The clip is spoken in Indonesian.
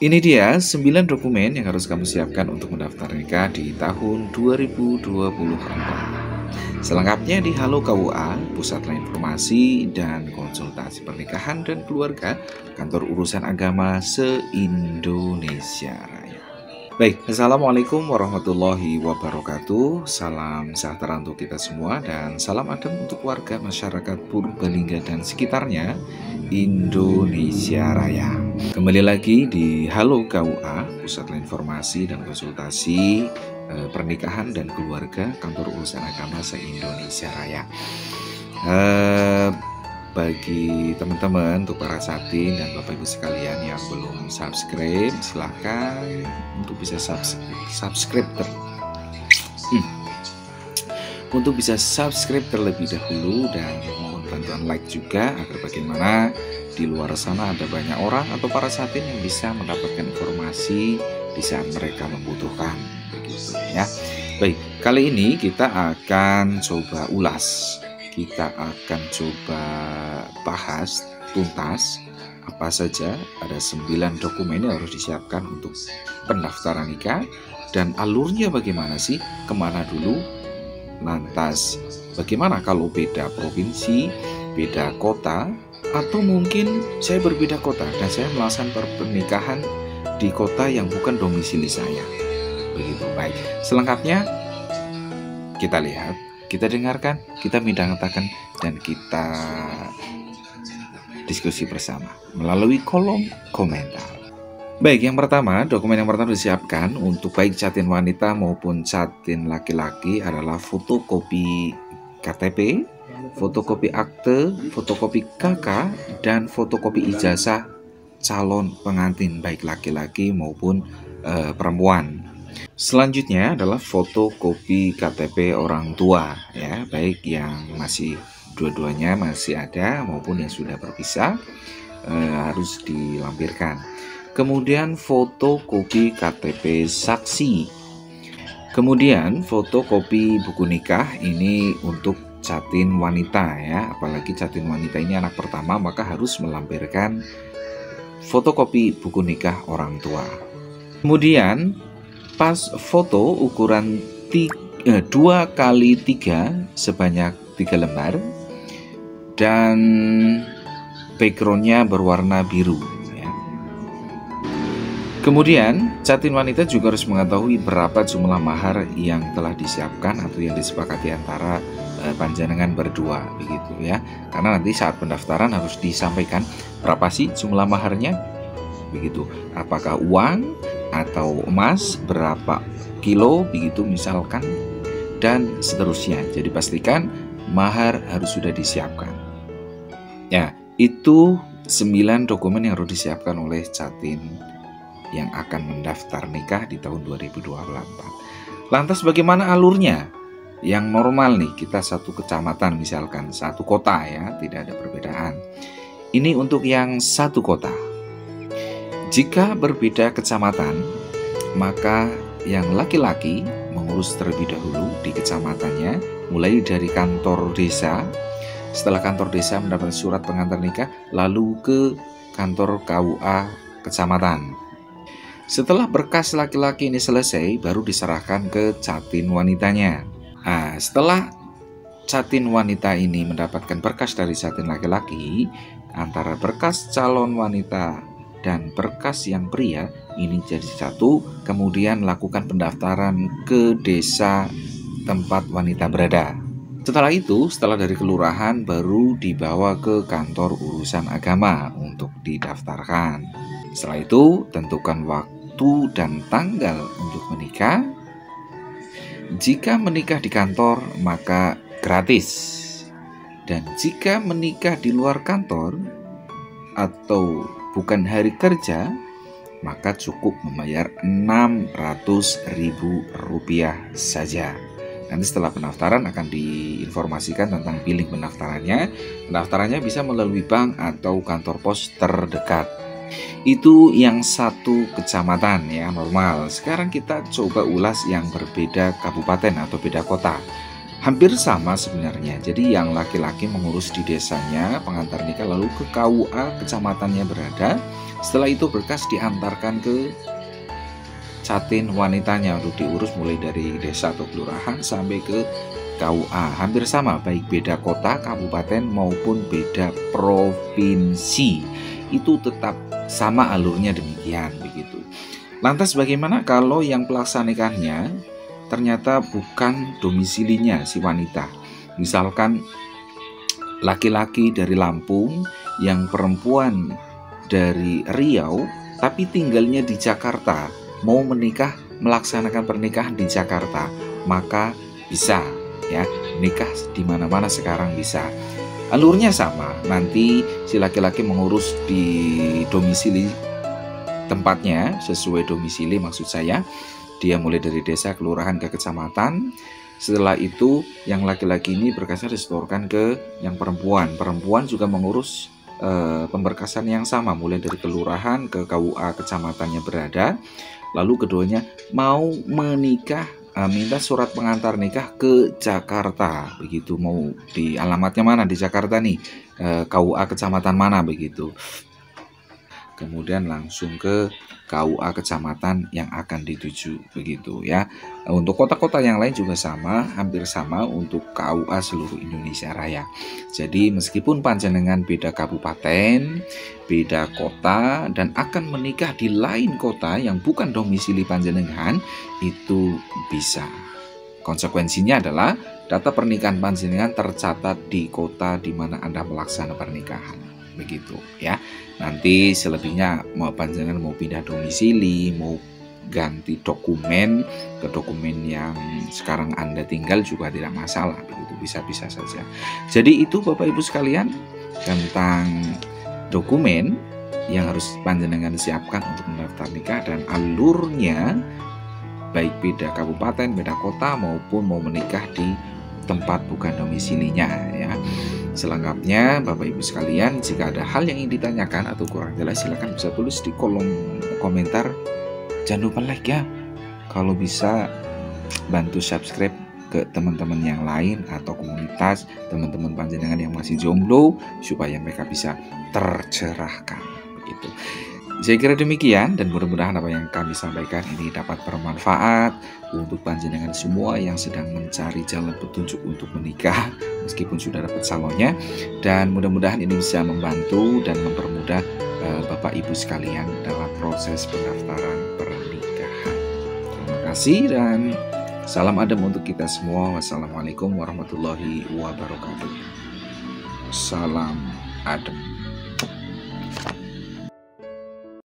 Ini dia 9 dokumen yang harus kamu siapkan untuk mendaftar nikah di tahun 2024. Selengkapnya di Halo KUA, Pusat Informasi dan Konsultasi Pernikahan dan Keluarga, Kantor Urusan Agama se-Indonesia Raya. Baik, Assalamualaikum warahmatullahi wabarakatuh. Salam sejahtera untuk kita semua dan salam adem untuk warga masyarakat Purbalingga dan sekitarnya Indonesia Raya. Kembali lagi di Halo KUA, Pusat Informasi dan Konsultasi Pernikahan dan Keluarga, Kantor Urusan Agama se-Indonesia Raya. Bagi teman-teman, untuk para satin dan Bapak Ibu sekalian yang belum subscribe, silahkan untuk bisa subscribe untuk bisa subscribe terlebih dahulu dan mohon bantuan like juga agar bagaimana di luar sana ada banyak orang atau para satin yang bisa mendapatkan informasi di saat mereka membutuhkan, begitu ya. Baik, kali ini kita akan coba ulas. Kita akan coba bahas tuntas apa saja, ada 9 dokumen yang harus disiapkan untuk pendaftaran nikah dan alurnya bagaimana sih, kemana dulu, lantas bagaimana kalau beda provinsi, beda kota, atau mungkin saya berbeda kota dan saya melaksanakan pernikahan di kota yang bukan domisili saya. Begitu. Baik, selengkapnya kita lihat, kita dengarkan, kita minta-mintakan, dan kita diskusi bersama melalui kolom komentar. Baik, yang pertama, dokumen yang pertama disiapkan untuk baik catin wanita maupun catin laki-laki adalah fotokopi KTP, fotokopi akte, fotokopi KK, dan fotokopi ijazah calon pengantin baik laki-laki maupun perempuan. Selanjutnya adalah fotokopi KTP orang tua ya, baik yang masih dua-duanya masih ada maupun yang sudah berpisah, harus dilampirkan. Kemudian fotokopi KTP saksi. Kemudian fotokopi buku nikah, ini untuk catin wanita ya, apalagi catin wanita ini anak pertama maka harus melampirkan fotokopi buku nikah orang tua. Kemudian pas foto ukuran 2x3 sebanyak 3 lembar dan backgroundnya berwarna biru ya. Kemudian catin wanita juga harus mengetahui berapa jumlah mahar yang telah disiapkan atau yang disepakati antara panjenengan berdua, begitu ya, karena nanti saat pendaftaran harus disampaikan berapa sih jumlah maharnya, begitu, apakah uang atau emas, berapa kilo, begitu misalkan, dan seterusnya. Jadi pastikan mahar harus sudah disiapkan ya. Itu 9 dokumen yang harus disiapkan oleh catin yang akan mendaftar nikah di tahun 2024. Lantas bagaimana alurnya? Yang normal nih, kita satu kecamatan misalkan, satu kota ya, tidak ada perbedaan. Ini untuk yang satu kota. Jika berbeda kecamatan, maka yang laki-laki mengurus terlebih dahulu di kecamatannya, mulai dari kantor desa. Setelah kantor desa mendapat surat pengantar nikah, lalu ke kantor KUA kecamatan. Setelah berkas laki-laki ini selesai, baru diserahkan ke catin wanitanya. Nah, setelah catin wanita ini mendapatkan berkas dari catin laki-laki, antara berkas calon wanita dan berkas yang pria ini jadi satu, kemudian lakukan pendaftaran ke desa tempat wanita berada. Setelah itu, setelah dari kelurahan baru dibawa ke kantor urusan agama untuk didaftarkan. Setelah itu, tentukan waktu dan tanggal untuk menikah. Jika menikah di kantor, maka gratis. Dan jika menikah di luar kantor atau bukan hari kerja, maka cukup membayar Rp600.000 saja. Nanti setelah pendaftaran akan diinformasikan tentang billing pendaftarannya. Pendaftarannya bisa melalui bank atau kantor pos terdekat. Itu yang satu kecamatan ya, normal. Sekarang kita coba ulas yang berbeda kabupaten atau beda kota. Hampir sama sebenarnya. Jadi yang laki-laki mengurus di desanya pengantar nikah, lalu ke KUA kecamatannya berada. Setelah itu berkas diantarkan ke catin wanitanya untuk diurus mulai dari desa atau kelurahan sampai ke KUA. Hampir sama, baik beda kota, kabupaten maupun beda provinsi. Itu tetap sama alurnya demikian begitu. Lantas bagaimana kalau yang pelaksanakannya ternyata bukan domisilinya si wanita? Misalkan laki-laki dari Lampung, yang perempuan dari Riau, tapi tinggalnya di Jakarta, mau menikah, melaksanakan pernikahan di Jakarta, maka bisa ya, nikah di mana-mana sekarang bisa. Alurnya sama, nanti si laki-laki mengurus di domisili tempatnya, sesuai domisili maksud saya. Dia mulai dari desa, kelurahan, ke kecamatan. Setelah itu yang laki-laki ini berkasnya disetorkan ke yang perempuan. Perempuan juga mengurus pemberkasan yang sama, mulai dari kelurahan ke KUA kecamatannya berada. Lalu keduanya mau menikah, minta surat pengantar nikah ke Jakarta begitu. Mau di alamatnya mana di Jakarta nih, KUA kecamatan mana begitu. Kemudian langsung ke KUA kecamatan yang akan dituju begitu ya. Untuk kota-kota yang lain juga sama, hampir sama untuk KUA seluruh Indonesia Raya. Jadi meskipun panjenengan beda kabupaten, beda kota, dan akan menikah di lain kota yang bukan domisili panjenengan, itu bisa. Konsekuensinya adalah data pernikahan panjenengan tercatat di kota di mana Anda melaksanakan pernikahan. Begitu ya. Nanti selebihnya mau panjenengan mau pindah domisili, mau ganti dokumen ke dokumen yang sekarang Anda tinggal juga tidak masalah, begitu, bisa-bisa saja. Jadi itu Bapak Ibu sekalian tentang dokumen yang harus panjenengan siapkan untuk mendaftar nikah dan alurnya, baik beda kabupaten, beda kota maupun mau menikah di tempat bukan domisilinya ya. Selengkapnya Bapak Ibu sekalian, jika ada hal yang ingin ditanyakan atau kurang jelas, silakan bisa tulis di kolom komentar. Jangan lupa like ya. Kalau bisa bantu subscribe ke teman-teman yang lain atau komunitas teman-teman panjenengan yang masih jomblo supaya mereka bisa tercerahkan begitu. Saya kira demikian, dan mudah-mudahan apa yang kami sampaikan ini dapat bermanfaat untuk panjenengan semua yang sedang mencari jalan petunjuk untuk menikah meskipun sudah dapat calonnya, dan mudah-mudahan ini bisa membantu dan mempermudah Bapak Ibu sekalian dalam proses pendaftaran pernikahan. Terima kasih dan salam adem untuk kita semua. Wassalamualaikum warahmatullahi wabarakatuh. Salam adem.